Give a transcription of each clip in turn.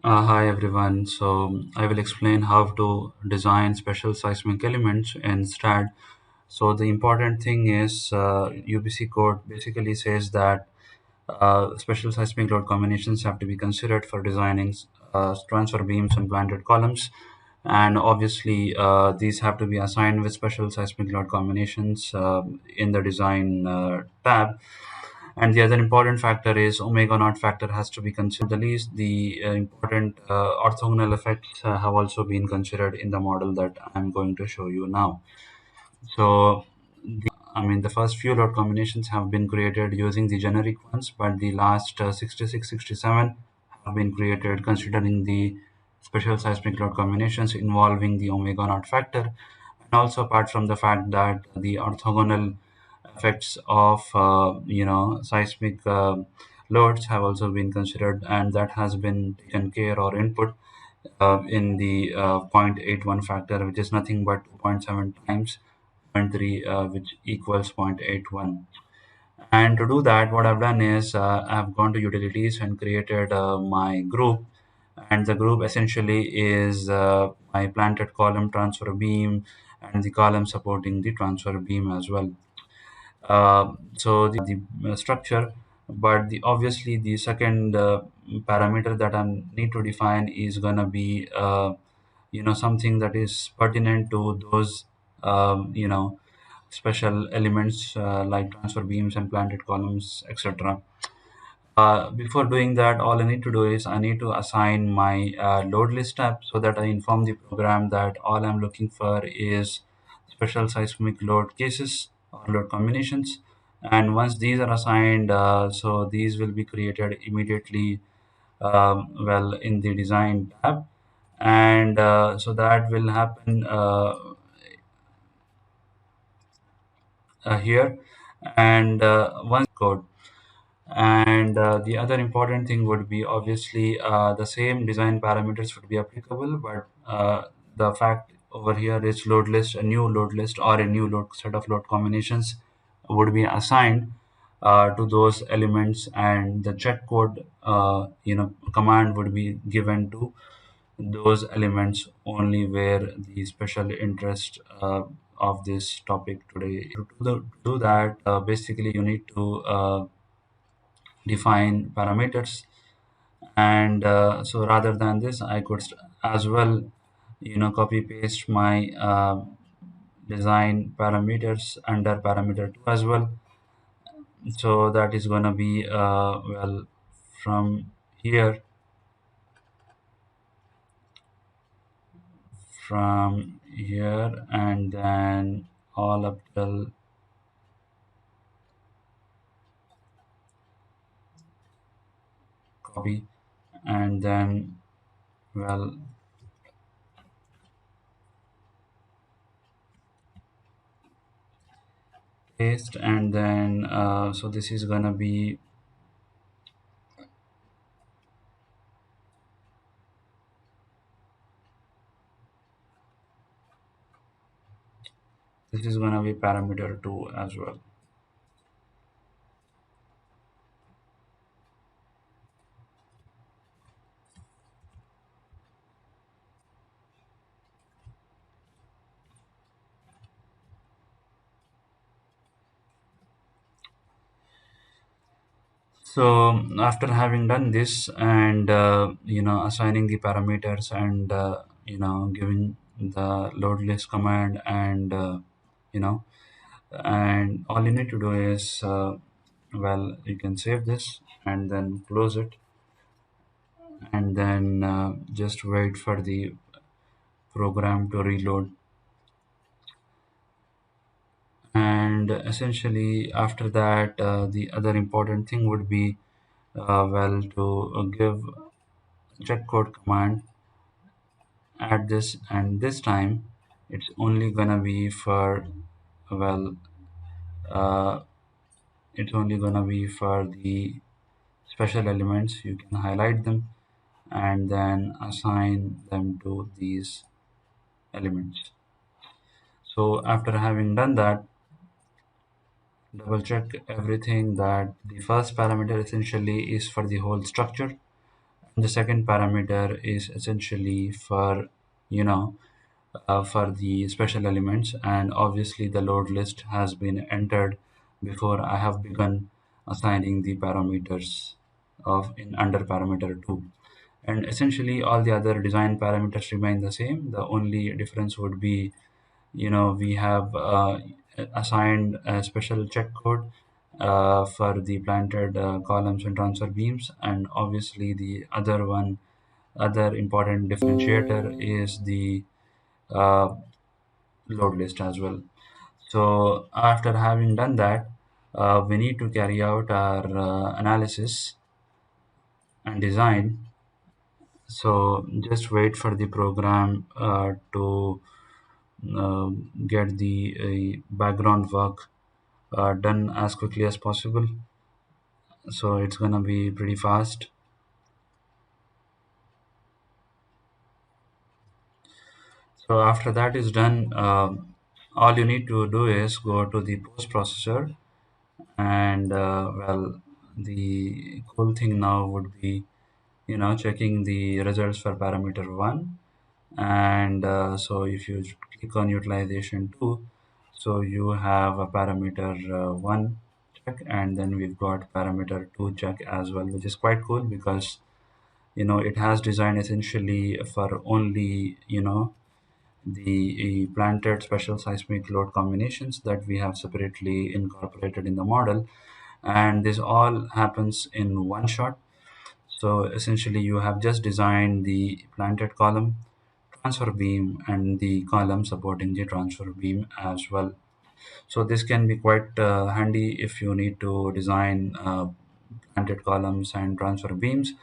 Hi everyone. So I will explain how to design special seismic elements in STAD. So the important thing is UBC code basically says that special seismic load combinations have to be considered for designing transfer beams and planted columns. And obviously, these have to be assigned with special seismic load combinations in the design tab. And the other important factor is omega naught factor has to be considered. The least, the important orthogonal effects have also been considered in the model that I'm going to show you now. So, the first few load combinations have been created using the generic ones, but the last 66, 67 have been created considering the special seismic load combinations involving the omega naught factor. And also, apart from the fact that the orthogonal effects of seismic loads have also been considered, and that has been taken care or input in the 0.81 factor, which is nothing but 2.7 times zero point 0.3, which equals 0.81. And to do that, what I've done is I've gone to utilities and created my group. And the group essentially is my planted column transfer beam and the column supporting the transfer beam as well. So the structure, but the obviously the second parameter that I need to define is gonna be something that is pertinent to those special elements like transfer beams and planted columns, etc. Before doing that, all I need to do is I need to assign my load list tab so that I inform the program that all I'm looking for is special seismic load cases or load combinations. And once these are assigned, so these will be created immediately, in the design tab. And so that will happen here. And once code. And the other important thing would be obviously the same design parameters would be applicable, but the fact over here is load list, a new load list or a new load set of load combinations would be assigned to those elements, and the check code command would be given to those elements only where the special interest of this topic today. To do that, basically you need to define parameters, and so rather than this I could as well copy paste my design parameters under parameter 2 as well. So that is going to be from here, and then all up till copy, and then well paste, and then so this is gonna be parameter 2 as well. So after having done this, and assigning the parameters, and giving the load list command, and you know and all you need to do is you can save this and then close it, and then just wait for the program to reload. And essentially after that, the other important thing would be to give check code command at this, and this time it's only gonna be for well uh, it's only gonna be for the special elements. You can highlight them and then assign them to these elements. So after having done that, double check everything that the first parameter essentially is for the whole structure, The second parameter is essentially for, you know, for the special elements, and obviously the load list has been entered before I have begun assigning the parameters of in under parameter 2. And essentially all the other design parameters remain the same. The only difference would be, we have assigned a special check code for the planted columns and transfer beams, and obviously the other important differentiator is the uh, load list as well. So after having done that, we need to carry out our analysis and design. So just wait for the program to uh, get the background work done as quickly as possible. So it's gonna be pretty fast. So after that is done, all you need to do is go to the post processor, and well, the cool thing now would be, checking the results for parameter 1. And so if you click on utilization 2, so you have a parameter 1 check, and then we've got parameter 2 check as well, which is quite cool because it has designed essentially for only the planted special seismic load combinations that we have separately incorporated in the model, and this all happens in one shot. So essentially you have just designed the planted column, transfer beam, and the column supporting the transfer beam as well. So this can be quite handy if you need to design planted columns and transfer beams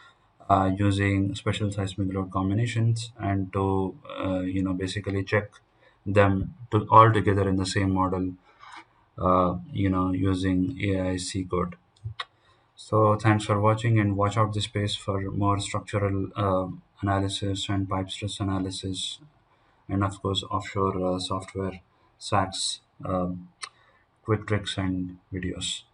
using special seismic load combinations, and to basically check them to all together in the same model, using AIC code. So thanks for watching, and watch out this space for more structural analysis and pipe stress analysis, and of course offshore software, SACs, quick tricks and videos.